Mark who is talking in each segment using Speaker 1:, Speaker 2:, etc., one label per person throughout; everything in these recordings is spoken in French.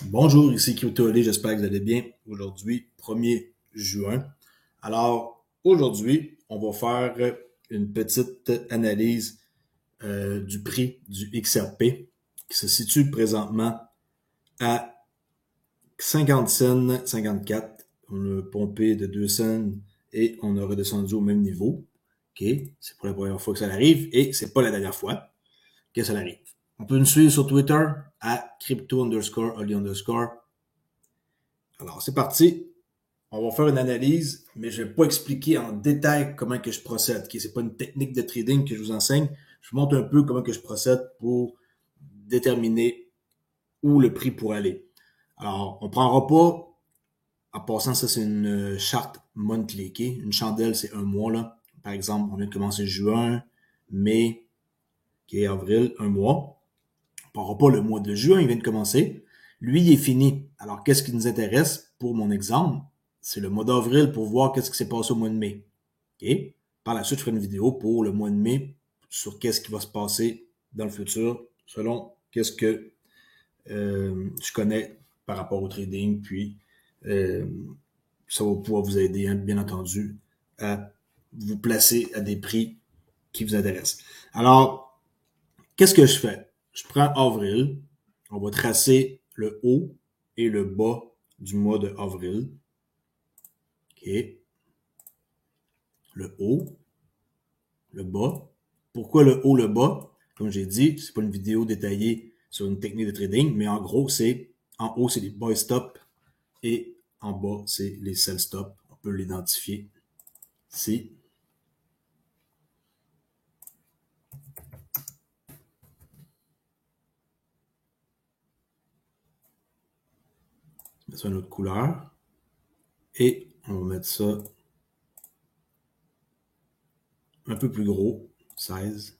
Speaker 1: Bonjour, ici Kyoto, j'espère que vous allez bien. Aujourd'hui, 1er juin. Alors, aujourd'hui, on va faire une petite analyse du prix du XRP qui se situe présentement à 50 cents, 54. On a pompé de 2 cents et on a redescendu au même niveau. OK? C'est pour la première fois que ça arrive et c'est pas la dernière fois que ça arrive. On peut nous suivre sur Twitter à crypto_oli_. Alors, c'est parti. On va faire une analyse, mais je vais pas expliquer en détail comment que je procède. Okay? C'est pas une technique de trading que je vous enseigne. Je vous montre un peu comment que je procède pour déterminer où le prix pourrait aller. Alors, on prendra pas, en passant, ça c'est une charte monthly, okay? Une chandelle, c'est un mois, là. Par exemple, on vient de commencer juin, mai, okay, avril, un mois. On prendra pas le mois de juin, il vient de commencer. Lui, il est fini. Alors, qu'est-ce qui nous intéresse pour mon exemple? C'est le mois d'avril pour voir qu'est-ce qui s'est passé au mois de mai. OK? Par la suite, je ferai une vidéo pour le mois de mai sur qu'est-ce qui va se passer dans le futur selon qu'est-ce que je connais par rapport au trading. Puis, euh, ça va pouvoir vous aider, hein, bien entendu, à vous placer à des prix qui vous intéressent. Alors, qu'est-ce que je fais? Je prends avril. On va tracer le haut et le bas du mois de avril. OK. Le haut, le bas. Pourquoi le haut, le bas? Comme j'ai dit, c'est pas une vidéo détaillée sur une technique de trading, mais en gros, c'est en haut, c'est les buy stop et en bas, c'est les sell stop. On peut l'identifier ici. On va mettre ça une autre couleur et on va mettre ça un peu plus gros, 16.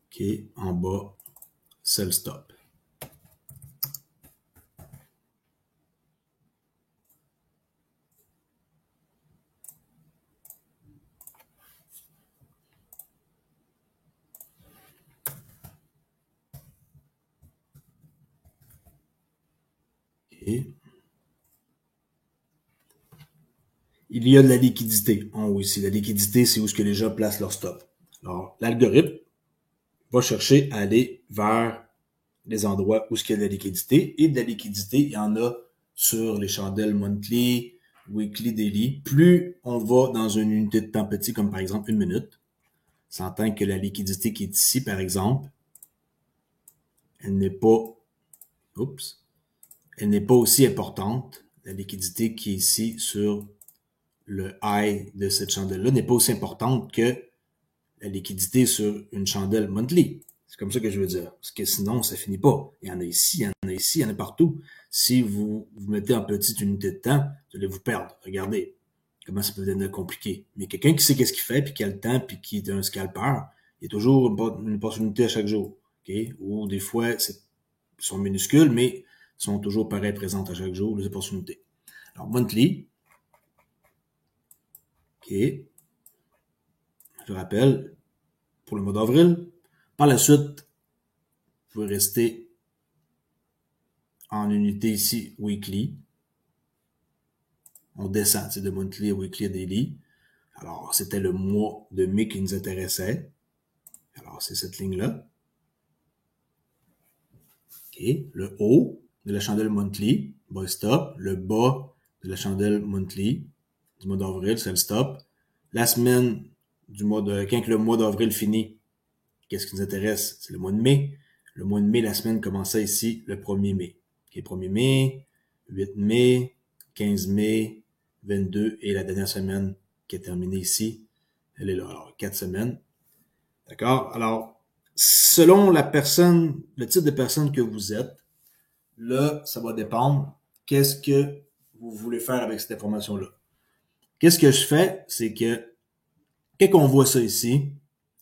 Speaker 1: OK, en bas, sell stop. OK. Il y a de la liquidité en haut ici. La liquidité, c'est où ce que les gens placent leur stop. Alors, l'algorithme va chercher à aller vers les endroits où il y a de la liquidité. Et de la liquidité, il y en a sur les chandelles monthly, weekly, daily. Plus on va dans une unité de temps petit, comme par exemple 1 minute, s'entend que la liquidité qui est ici, par exemple, elle n'est pas, oups, elle n'est pas aussi importante. La liquidité qui est ici sur le high de cette chandelle-là n'est pas aussi importante que la liquidité sur une chandelle monthly. C'est comme ça que je veux dire. Parce que sinon, ça finit pas. Il y en a ici, il y en a ici, il y en a partout. Si vous vous mettez en petite unité de temps, vous allez vous perdre. Regardez comment ça peut devenir compliqué. Mais quelqu'un qui sait qu'est-ce qu'il fait, puis qui a le temps, puis qui est un scalper, il y a toujours une opportunité à chaque jour. Okay? Ou des fois, ils sont minuscules, mais sont toujours pareil présentes à chaque jour, les opportunités. Alors, monthly. OK. Je rappelle, pour le mois d'avril. Par la suite, vous pouvez rester en unité ici, weekly. On descend de monthly à weekly à daily. Alors, c'était le mois de mai qui nous intéressait. Alors, c'est cette ligne-là. OK. Le haut de la chandelle monthly, buy stop. Le bas de la chandelle monthly du mois d'avril, c'est le stop. La semaine du mois de, quand le mois d'avril finit, qu'est-ce qui nous intéresse? C'est le mois de mai. Le mois de mai, la semaine commençait ici le 1er mai. OK, 1er mai, 8 mai, 15 mai, 22 et la dernière semaine qui est terminée ici, elle est là. Alors, 4 semaines. D'accord? Alors, selon la personne, le type de personne que vous êtes, là, ça va dépendre qu'est-ce que vous voulez faire avec cette information-là. Qu'est-ce que je fais? C'est que, quand on voit ça ici,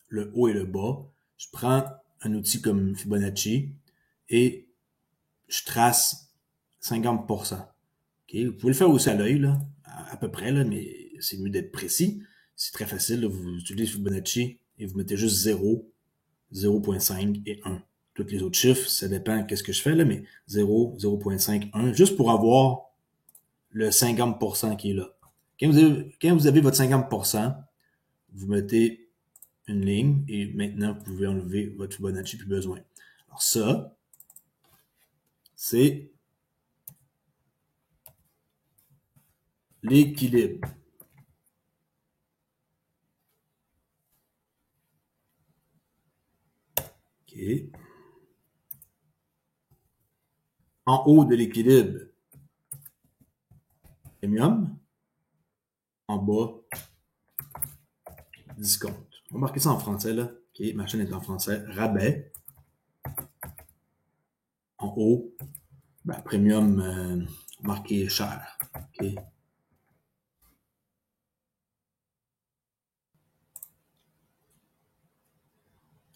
Speaker 1: le haut et le bas, je prends un outil comme Fibonacci et je trace 50%. Okay? Vous pouvez le faire aussi à l'œil, là, à peu près, là, mais c'est mieux d'être précis. C'est très facile, là, vous utilisez Fibonacci et vous mettez juste 0, 0.5 et 1. tous les autres chiffres, ça dépend qu'est-ce que je fais là, mais 0, 0.5, 1, juste pour avoir le 50% qui est là. Quand vous avez votre 50%, vous mettez une ligne et maintenant vous pouvez enlever votre Fibonacci, plus besoin. Alors ça, c'est l'équilibre. OK. En haut de l'équilibre, premium. En bas, discount. On va marquer ça en français, là. OK, ma chaîne est en français. Rabais. En haut, ben, premium marqué cher. OK.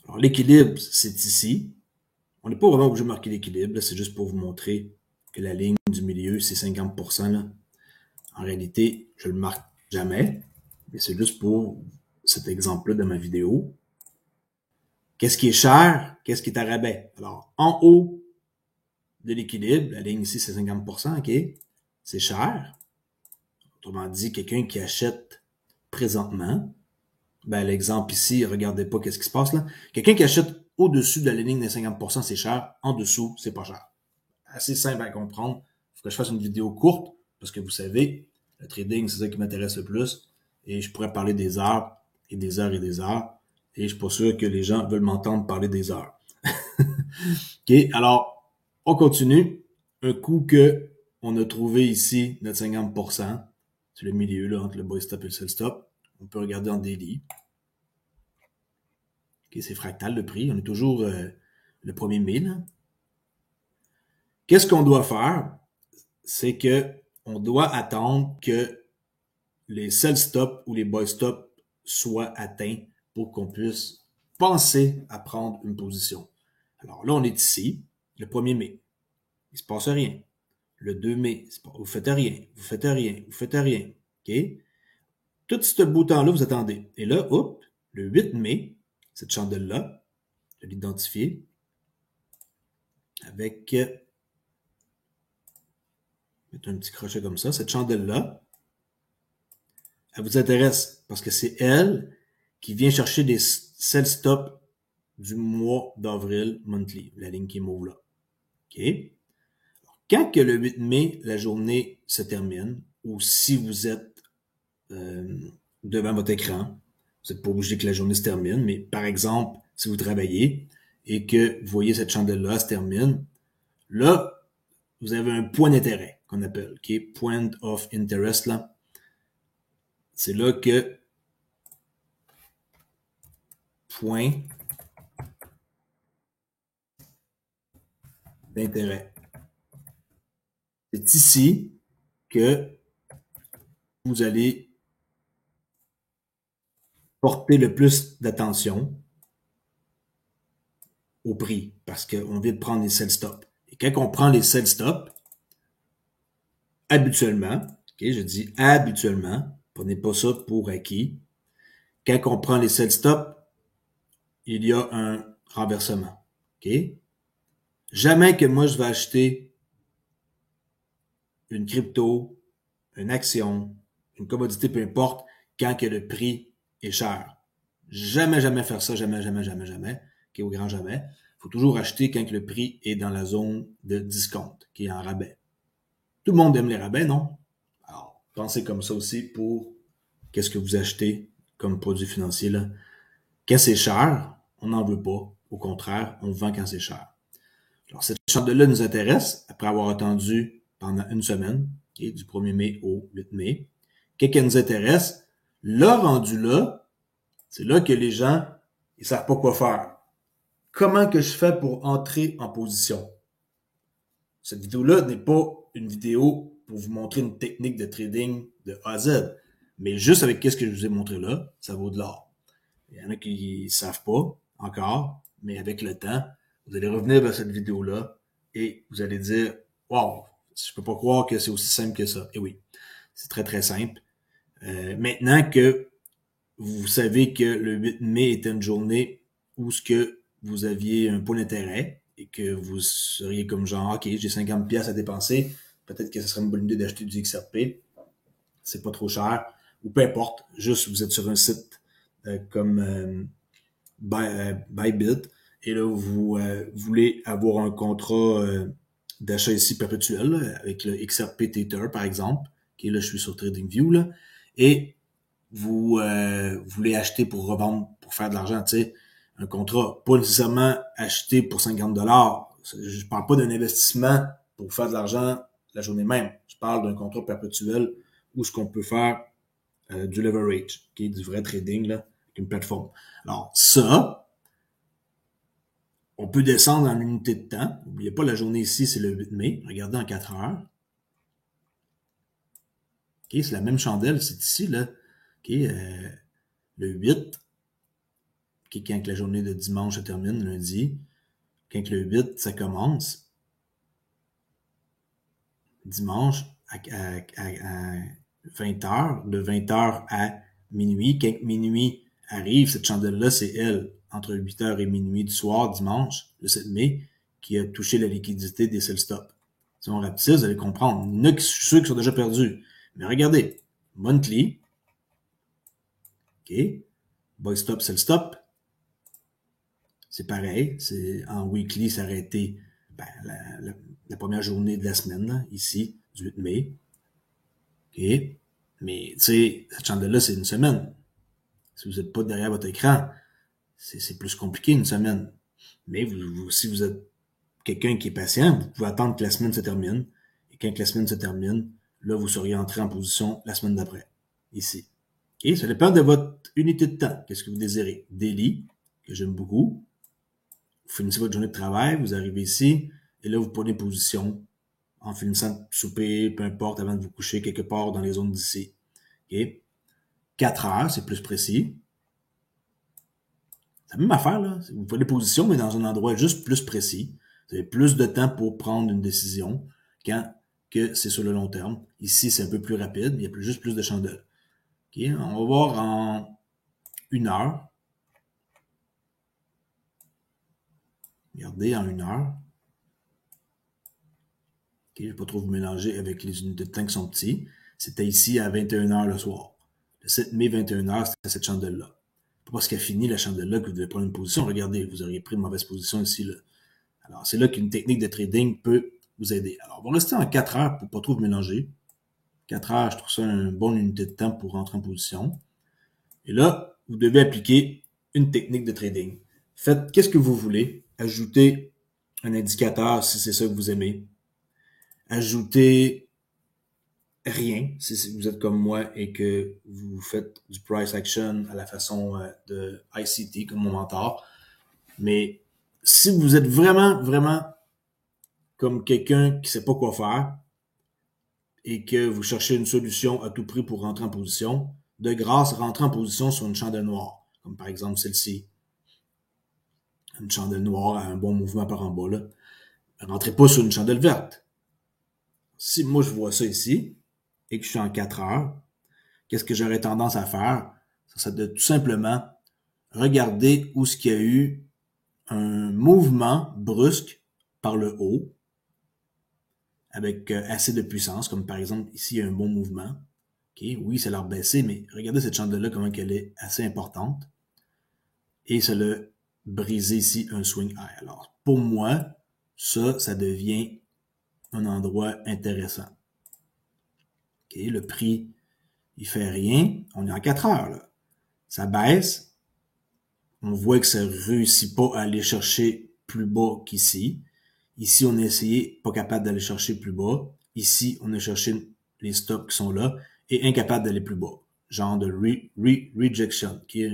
Speaker 1: Alors, l'équilibre, c'est ici. On n'est pas vraiment obligé de marquer l'équilibre, c'est juste pour vous montrer que la ligne du milieu, c'est 50%. Là. En réalité, je le marque jamais, mais c'est juste pour cet exemple-là de ma vidéo. Qu'est-ce qui est cher? Qu'est-ce qui est à rabais? Alors, en haut de l'équilibre, la ligne ici, c'est 50%, OK? C'est cher. Autrement dit, quelqu'un qui achète présentement, ben, l'exemple ici, regardez pas qu'est-ce qui se passe là. Quelqu'un qui achète au-dessus de la ligne des 50%, c'est cher. En dessous, c'est pas cher. Assez simple à comprendre. Il faut que je fasse une vidéo courte, parce que vous savez, le trading, c'est ça qui m'intéresse le plus. Et je pourrais parler des heures, et des heures, et des heures. Et je suis pas sûr que les gens veulent m'entendre parler des heures. OK, alors, on continue. Un coup que on a trouvé ici notre 50%, c'est le milieu, là, entre le buy stop et le sell stop. On peut regarder en daily. OK, c'est fractal le prix. On est toujours le 1er mai. Là. Qu'est-ce qu'on doit faire? C'est que on doit attendre que les sell stop ou les buy stop soient atteints pour qu'on puisse penser à prendre une position. Alors là, on est ici, le 1er mai. Il se passe rien. Le 2 mai, vous faites rien, vous faites rien, vous faites rien. OK? Tout ce beau temps-là, vous attendez. Et là, hop, le 8 mai, cette chandelle-là, je l'ai identifiée avec mettre un petit crochet comme ça. Cette chandelle-là, elle vous intéresse parce que c'est elle qui vient chercher des sell stop du mois d'avril monthly, la ligne qui est mauve là. OK? Quand que le 8 mai, la journée se termine, ou si vous êtes devant votre écran, vous n'êtes pas obligé que la journée se termine, mais par exemple, si vous travaillez et que vous voyez cette chandelle-là se termine, là, vous avez un point d'intérêt qu'on appelle, qui est point of interest là. C'est là que point d'intérêt. C'est ici que vous allez porter le plus d'attention au prix parce qu'on vient de prendre les sell stop. Et quand on prend les sell stop, habituellement, ok, je dis habituellement, prenez pas ça pour acquis, quand on prend les sell stop, il y a un renversement. Ok? Jamais que moi je vais acheter une crypto, une action, une commodité, peu importe, quand que le prix est cher. Jamais, jamais faire ça, jamais, jamais, jamais, jamais, qui est au grand jamais. Il faut toujours acheter quand que le prix est dans la zone de discount, qui est en rabais. Tout le monde aime les rabais, non? Alors, pensez comme ça aussi pour qu'est-ce que vous achetez comme produit financier, là. Quand c'est cher, on n'en veut pas. Au contraire, on vend quand c'est cher. Alors, cette charte-là nous intéresse après avoir attendu pendant une semaine, okay, du 1er mai au 8 mai. Qu'est-ce qui nous intéresse? Là, rendu là, c'est là que les gens, ils savent pas quoi faire. Comment que je fais pour entrer en position? Cette vidéo-là n'est pas une vidéo pour vous montrer une technique de trading de A à Z. Mais juste avec qu'est-ce que je vous ai montré là, ça vaut de l'or. Il y en a qui ne savent pas encore, mais avec le temps, vous allez revenir vers cette vidéo-là et vous allez dire « Wow, je peux pas croire que c'est aussi simple que ça. » Et oui, c'est très très simple. Maintenant que vous savez que le 8 mai est une journée où ce que vous aviez un point d'intérêt et que vous seriez comme genre, OK, j'ai 50$ à dépenser, peut-être que ce serait une bonne idée d'acheter du XRP, c'est pas trop cher, ou peu importe, juste vous êtes sur un site comme Bybit, et là, vous voulez avoir un contrat d'achat ici perpétuel, là, avec le XRP Tether, par exemple, qui est là, je suis sur TradingView, là, et vous voulez acheter pour revendre, pour faire de l'argent, tu sais, un contrat, pas nécessairement acheter pour 50$. Je parle pas d'un investissement pour faire de l'argent la journée même. Je parle d'un contrat perpétuel où ce qu'on peut faire du leverage, qui est du vrai trading, là, avec une plateforme. Alors, ça, on peut descendre en unité de temps. N'oubliez pas, la journée ici, c'est le 8 mai. Regardez en 4 heures. OK, c'est la même chandelle, c'est ici, là. OK, le 8, okay, quand la journée de dimanche se termine, lundi, quand le 8, ça commence, dimanche à 20h, de 20h à minuit. Quand minuit arrive, cette chandelle-là, c'est elle, entre 8h et minuit du soir, dimanche, le 7 mai, qui a touché la liquidité des sell stop. Si on rapetisse, vous allez comprendre. Il y en a qui sont sûrs qui sont déjà perdus. Mais regardez, monthly, OK, buy stop, sell stop, c'est pareil. C'est en weekly, ça aurait été la première journée de la semaine, là, ici, du 8 mai. OK? Mais, tu sais, cette chandelle-là, c'est une semaine. Si vous n'êtes pas derrière votre écran, c'est plus compliqué une semaine. Mais si vous êtes quelqu'un qui est patient, vous pouvez attendre que la semaine se termine. Et quand la semaine se termine, là, vous seriez entré en position la semaine d'après. Ici. OK? Ça dépend de votre unité de temps. Qu'est-ce que vous désirez? Daily, que j'aime beaucoup. Vous finissez votre journée de travail, vous arrivez ici, et là, vous prenez position en finissant de souper, peu importe, avant de vous coucher quelque part dans les zones d'ici. OK? 4 heures, c'est plus précis. C'est la même affaire, là. Vous prenez position, mais dans un endroit juste plus précis. Vous avez plus de temps pour prendre une décision quand que c'est sur le long terme. Ici, c'est un peu plus rapide, mais il y a juste plus de chandelles. OK? On va voir en 1 heure. Regardez, en 1 heure. OK, je ne vais pas trop vous mélanger avec les unités de temps qui sont petits. C'était ici à 21h le soir. Le 7 mai, 21h, c'était cette chandelle-là. Pas parce qu'elle finit la chandelle-là que vous devez prendre une position. Regardez, vous auriez pris une mauvaise position ici, là. Alors, c'est là qu'une technique de trading peut vous aider. Alors, on va rester en 4 heures pour pas trop vous mélanger. 4 heures, je trouve ça une bonne unité de temps pour rentrer en position. Et là, vous devez appliquer une technique de trading. Faites qu'est-ce que vous voulez. Ajoutez un indicateur si c'est ça que vous aimez. Ajoutez rien si vous êtes comme moi et que vous faites du price action à la façon de ICT comme mon mentor. Mais si vous êtes vraiment comme quelqu'un qui sait pas quoi faire et que vous cherchez une solution à tout prix pour rentrer en position, de grâce, rentrez en position sur une chandelle noire, comme par exemple celle-ci. Une chandelle noire à un bon mouvement par en bas, là. Rentrez pas sur une chandelle verte. Si moi je vois ça ici et que je suis en 4 heures, qu'est-ce que j'aurais tendance à faire? Ça serait de tout simplement regarder où ce qu'il y a eu un mouvement brusque par le haut avec assez de puissance, comme par exemple ici il y a un bon mouvement. Okay, oui, ça l'a baissé, mais regardez cette chandelle-là, comment elle est assez importante. Et ça l'a brisé ici un swing high. Alors, pour moi, ça devient un endroit intéressant. OK, le prix, il fait rien. On est en 4 heures, là. Ça baisse. On voit que ça ne réussit pas à aller chercher plus bas qu'ici. Ici, on a essayé, pas capable d'aller chercher plus bas. Ici, on a cherché les stops qui sont là et incapable d'aller plus bas. Genre de rejection, qui est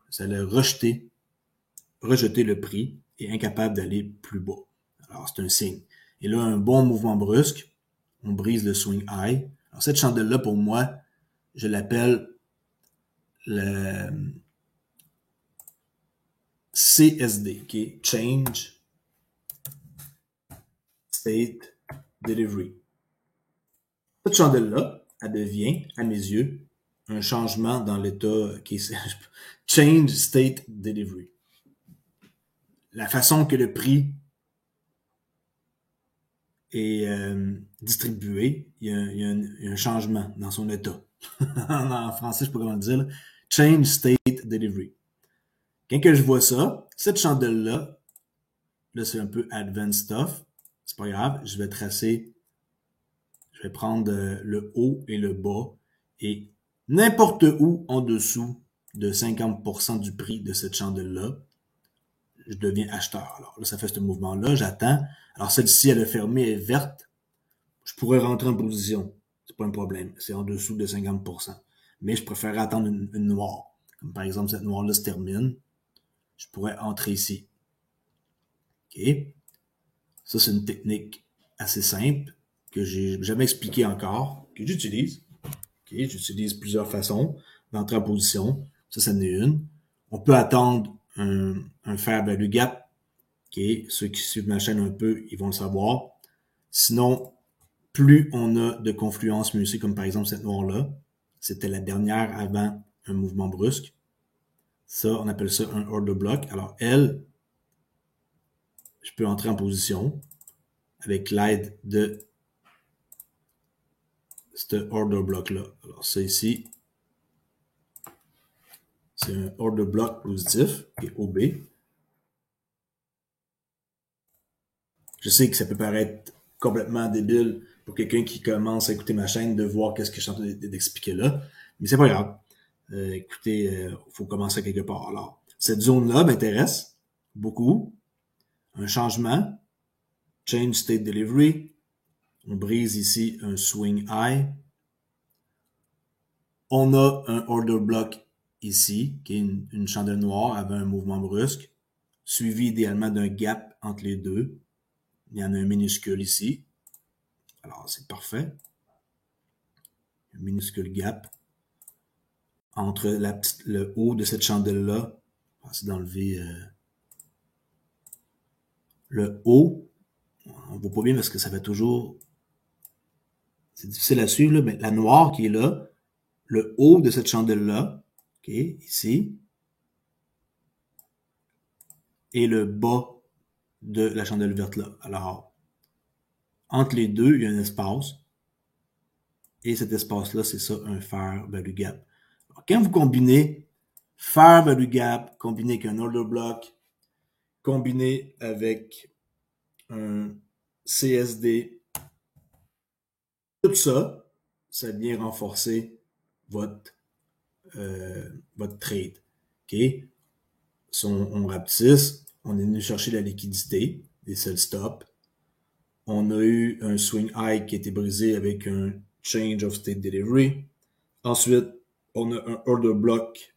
Speaker 1: ça l'a rejeté le prix et incapable d'aller plus bas. Alors, c'est un signe. Et là, un bon mouvement brusque, on brise le swing high. Alors, cette chandelle-là, pour moi, je l'appelle le CSD, qui est Change State Delivery. Cette chandelle-là, elle devient, à mes yeux, un changement dans l'état qui est Change State Delivery. la façon que le prix est distribué, il y a un changement dans son état. En français, je ne sais pas comment le dire. Là. Change state delivery. Quand que je vois ça, cette chandelle-là, là, c'est un peu advanced stuff. C'est pas grave. Je vais tracer, je vais prendre le haut et le bas et n'importe où en dessous de 50% du prix de cette chandelle-là, je deviens acheteur. Alors là, ça fait ce mouvement-là, j'attends. Alors celle-ci, elle est fermée, elle est verte. Je pourrais rentrer en position. C'est pas un problème. C'est en dessous de 50%. Mais je préfère attendre une noire. Comme par exemple, cette noire-là se termine. Je pourrais entrer ici. OK? Ça, c'est une technique assez simple que j'ai jamais expliqué encore, que j'utilise. OK? J'utilise plusieurs façons d'entrer en position. Ça, c'en est une. On peut attendre un fair value gap. OK? Ceux qui suivent ma chaîne un peu, ils vont le savoir. Sinon, plus on a de confluence, mieux c'est, comme par exemple cette noire-là. C'était la dernière avant un mouvement brusque. Ça, on appelle ça un order block. Alors, elle, je peux entrer en position avec l'aide de ce order block-là. Alors, ça ici, c'est un order block positif, qui est OB. Je sais que ça peut paraître complètement débile pour quelqu'un qui commence à écouter ma chaîne de voir qu'est-ce que je suis en train d'expliquer là, mais c'est pas grave. Écoutez, faut commencer quelque part. Alors, cette zone-là m'intéresse beaucoup. Un changement, change state delivery. On brise ici un swing high. On a un order block ici, qui est une chandelle noire avec un mouvement brusque, suivi idéalement d'un gap entre les deux. Il y en a un minuscule ici. Alors, c'est parfait. Un minuscule gap entre le haut de cette chandelle-là. On va essayer d'enlever le haut. On ne voit pas bien parce que ça fait toujours... C'est difficile à suivre, là, mais la noire qui est là, le haut de cette chandelle-là, OK, ici, et le bas de la chandelle verte là. Alors, entre les deux, il y a un espace. Et cet espace-là, c'est ça, un fair value gap. Alors, quand vous combinez fair value gap, combiné avec un order block, combiné avec un CSD, tout ça, ça vient renforcer votre, votre trade. OK? Si on rapetisse, on est venu chercher la liquidité, des sell stops. On a eu un swing high qui a été brisé avec un change of state delivery. Ensuite, on a un order block.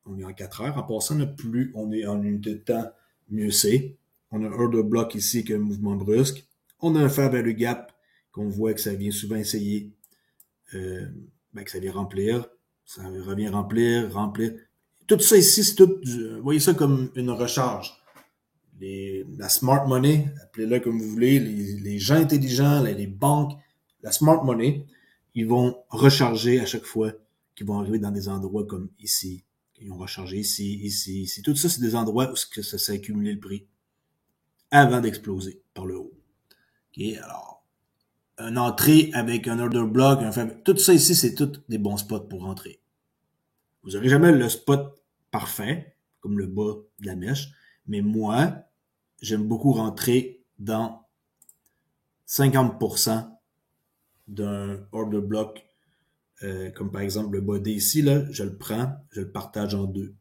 Speaker 1: On est en 4 heures. En passant, plus on est en unité de temps, mieux c'est. On a un order block ici avec un mouvement brusque. On a un fair value gap qu'on voit que ça vient souvent essayer, que ça vient remplir. Ça revient remplir. Tout ça ici, c'est tout, vous voyez ça comme une recharge. La smart money, appelez-le comme vous voulez, les gens intelligents, les banques, la smart money, ils vont recharger à chaque fois qu'ils vont arriver dans des endroits comme ici. Ils vont recharger ici, ici, ici. Tout ça, c'est des endroits où ça s'est accumulé le prix avant d'exploser par le haut. Okay, alors, une entrée avec un order block, tout ça ici, c'est tous des bons spots pour rentrer. Vous n'aurez jamais le spot parfait, comme le bas de la mèche, mais moi, j'aime beaucoup rentrer dans 50% d'un order block, comme par exemple le body ici, là, je le prends, je le partage en deux.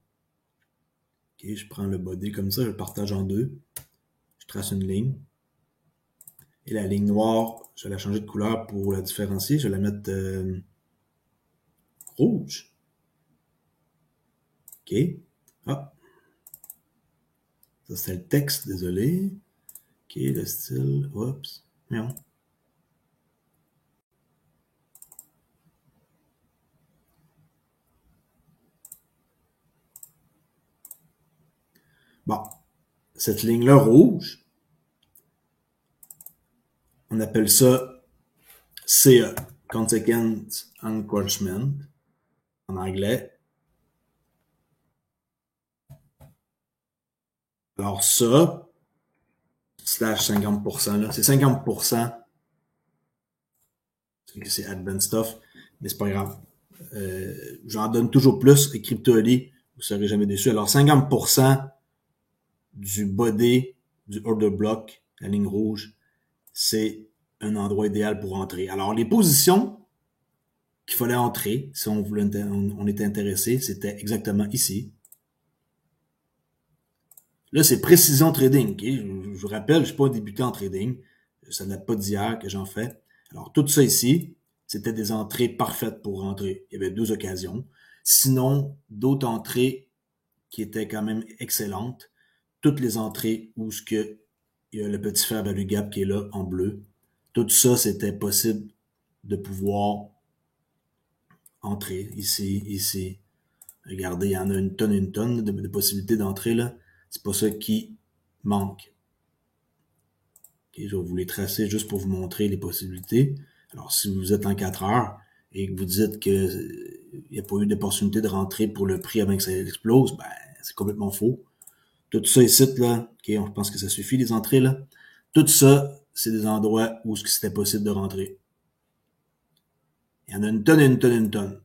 Speaker 1: Okay, je prends le body comme ça, je le partage en deux. Je trace une ligne. Et la ligne noire, je vais la changer de couleur pour la différencier. Je vais la mettre rouge. OK. Ah. Ça, c'est le texte, désolé. OK, le style. Oups. Non. Bon. Cette ligne-là rouge, on appelle ça CE, Consequent Encroachment, en anglais. Alors ça, slash 50%, là, c'est 50%, c'est advanced stuff, mais c'est pas grave. J'en donne toujours plus, et CryptoLee, vous serez jamais déçus. Alors 50% du body du order block, la ligne rouge, c'est un endroit idéal pour entrer. Alors les positions qu'il fallait entrer, si on, voulait, on était intéressé, c'était exactement ici. Là, c'est précision trading. Okay? Je vous rappelle, je ne suis pas un débutant en trading. Ça ne date pas d'hier que j'en fais. Alors, tout ça ici, c'était des entrées parfaites pour rentrer. Il y avait deux occasions. Sinon, d'autres entrées qui étaient quand même excellentes. Toutes les entrées où ce que il y a le petit fair value gap qui est là en bleu. Tout ça, c'était possible de pouvoir entrer ici, ici. Regardez, il y en a une tonne de possibilités d'entrer là. C'est pas ça qui manque. Okay, je vais vous les tracer juste pour vous montrer les possibilités. Alors, si vous êtes en 4 heures et que vous dites que il n'y a pas eu d'opportunité de rentrer pour le prix avant que ça explose, ben, c'est complètement faux. Tout ça ici, là, ok, on pense que ça suffit, les entrées, là. Tout ça, c'est des endroits où c'était possible de rentrer. Il y en a une tonne, une tonne, une tonne.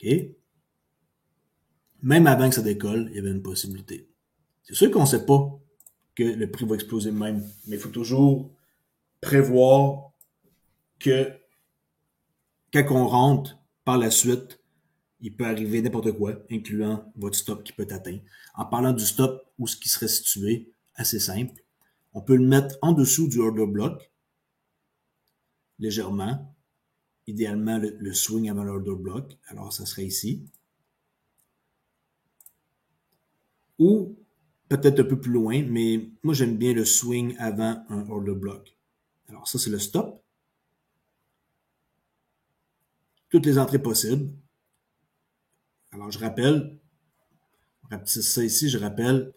Speaker 1: OK? Même avant que ça décolle, il y avait une possibilité. C'est sûr qu'on ne sait pas que le prix va exploser même, mais il faut toujours prévoir que quand on rentre par la suite, il peut arriver n'importe quoi, incluant votre stop qui peut être atteint. En parlant du stop, où ce qui serait situé, assez simple, on peut le mettre en dessous du order block, légèrement, idéalement le swing avant l'order block, alors ça serait ici. Ou peut-être un peu plus loin, mais moi j'aime bien le swing avant un order block. Alors ça c'est le stop. Toutes les entrées possibles. Alors je rappelle, on rapetisse ça ici, je rappelle,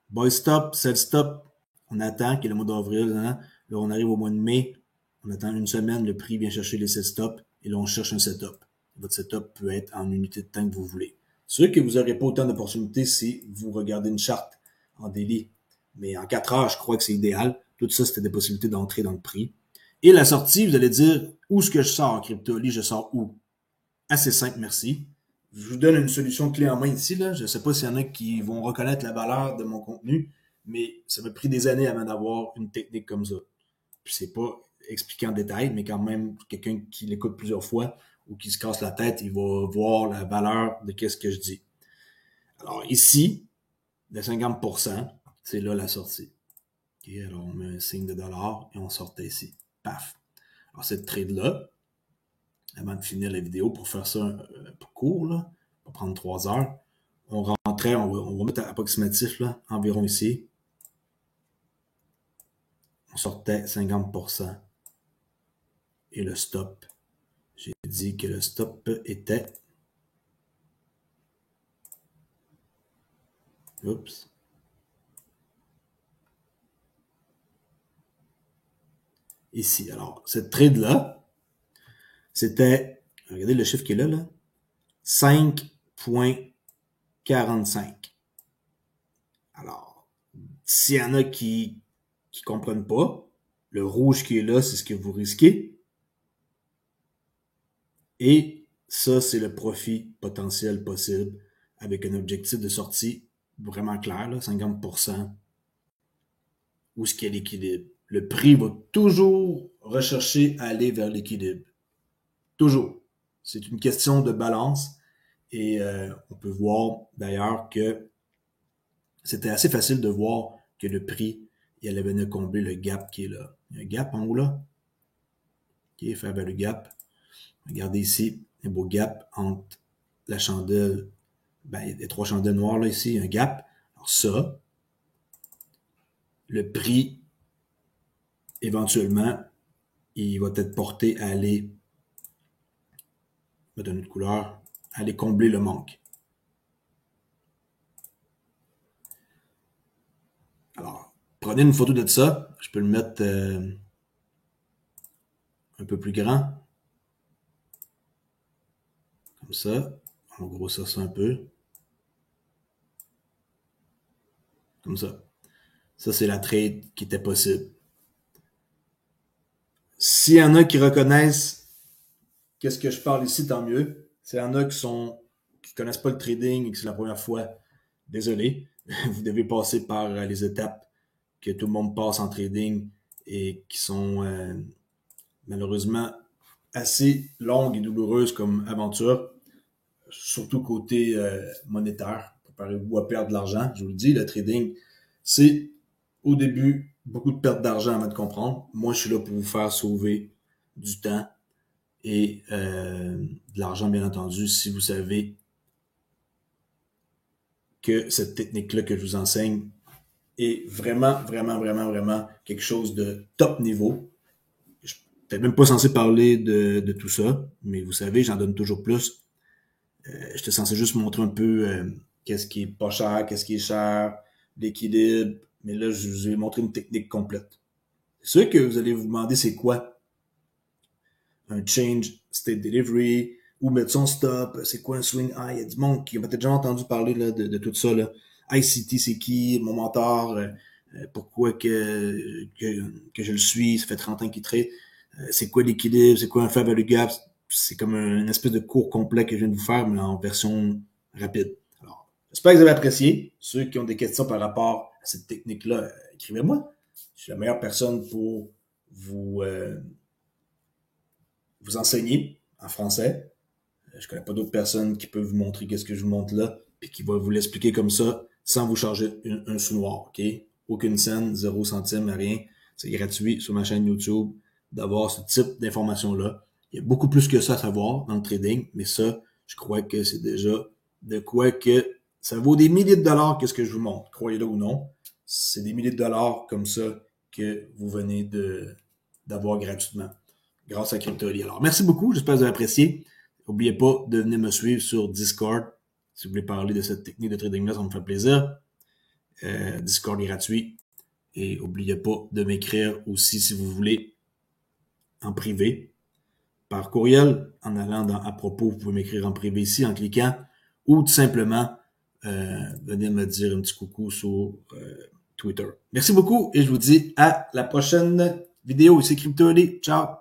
Speaker 1: buy stop, sell stop, on attend qu'il y ait le mois d'avril, hein? Là on arrive au mois de mai, on attend une semaine, le prix vient chercher les sell stops, et là on cherche un setup. Votre setup peut être en unité de temps que vous voulez. C'est sûr que vous n'aurez pas autant d'opportunités si vous regardez une charte en daily. Mais en 4 heures, je crois que c'est idéal. Tout ça, c'était des possibilités d'entrer dans le prix. Et la sortie, vous allez dire, où est-ce que je sors en CryptoLee? Je sors où? Assez simple, merci. Je vous donne une solution clé en main ici. Là. Je ne sais pas s'il y en a qui vont reconnaître la valeur de mon contenu, mais ça m'a pris des années avant d'avoir une technique comme ça. Puis c'est pas expliqué en détail, mais quand même, quelqu'un qui l'écoute plusieurs fois ou qui se casse la tête, il va voir la valeur de qu'est-ce que je dis. Alors ici, de 50%, c'est là la sortie. Okay, alors on met un signe de dollar et on sortait ici. Paf. Alors cette trade-là, avant de finir la vidéo, pour faire ça pour court, là, ça va prendre 3 heures, on rentrait, on va mettre approximatif, là, environ ici. On sortait 50%. Et le stop, j'ai dit que le stop était... Oups. Ici. Alors, cette trade-là, c'était, regardez le chiffre qui est là, 5,45. Alors, s'il y en a qui comprennent pas, le rouge qui est là, c'est ce que vous risquez. Et ça, c'est le profit potentiel possible avec un objectif de sortie vraiment clair, là, 50%, où ce qu'il y a l'équilibre. Le prix va toujours rechercher à aller vers l'équilibre. Toujours. C'est une question de balance. Et on peut voir d'ailleurs que c'était assez facile de voir que le prix, il allait venir combler le gap qui est là. Il y a un gap en haut là. OK, faire le gap. Regardez ici, un beau gap entre la chandelle, ben, les trois chandelles noires là ici, un gap. Alors ça, le prix, éventuellement, il va être porté à aller, mettre une autre couleur, à aller combler le manque. Alors, prenez une photo de ça. Je peux le mettre un peu plus grand. Comme ça. On va grossir ça un peu. comme ça. Ça, c'est la trade qui était possible. S'il y en a qui reconnaissent qu'est-ce que je parle ici, tant mieux. S'il y en a qui connaissent pas le trading et que c'est la première fois, désolé. Vous devez passer par les étapes que tout le monde passe en trading et qui sont malheureusement assez longues et douloureuses comme aventure, surtout côté monétaire. Préparez-vous à perdre de l'argent. Je vous le dis, le trading, c'est au début beaucoup de perte d'argent avant de comprendre. Moi, je suis là pour vous faire sauver du temps et de l'argent, bien entendu, si vous savez que cette technique-là que je vous enseigne est vraiment, vraiment, vraiment, vraiment quelque chose de top niveau. Je suis peut-être même pas censé parler de tout ça, mais vous savez, j'en donne toujours plus. J'étais censé juste montrer un peu qu'est-ce qui est pas cher, qu'est-ce qui est cher, l'équilibre, mais là, je vous ai montré une technique complète. C'est sûr que vous allez vous demander c'est quoi un change state delivery, ou mettre son stop, c'est quoi un swing high. Il y a du monde qui a peut-être déjà entendu parler là, de tout ça. Là. ICT, c'est qui? Mon mentor, pourquoi que je le suis, ça fait 30 ans qu'il trade. C'est quoi l'équilibre, c'est quoi un fair value gap? C'est comme une espèce de cours complet que je viens de vous faire, mais en version rapide. Alors, j'espère que vous avez apprécié. Ceux qui ont des questions par rapport à cette technique-là, écrivez-moi. Je suis la meilleure personne pour vous enseigner en français. Je connais pas d'autres personnes qui peuvent vous montrer qu'est-ce que je vous montre là, puis qui va vous l'expliquer comme ça, sans vous charger un sous-noir, ok? Aucune scène, 0 centime, rien. C'est gratuit sur ma chaîne YouTube d'avoir ce type d'informations-là. Il y a beaucoup plus que ça à savoir dans le trading, mais ça, je crois que c'est déjà de quoi que ça vaut des milliers de dollars qu'est-ce que je vous montre, croyez-le ou non. C'est des milliers de dollars comme ça que vous venez d'avoir gratuitement grâce à Crypto.ly. Alors, merci beaucoup, j'espère que vous avez apprécié. N'oubliez pas de venir me suivre sur Discord. Si vous voulez parler de cette technique de trading-là, ça me fait plaisir. Discord est gratuit. Et n'oubliez pas de m'écrire aussi si vous voulez en privé. Par courriel, en allant dans à propos, vous pouvez m'écrire en privé ici en cliquant. Ou tout simplement, venez me dire un petit coucou sur Twitter. Merci beaucoup et je vous dis à la prochaine vidéo. Ici Crypto.ly. Ciao!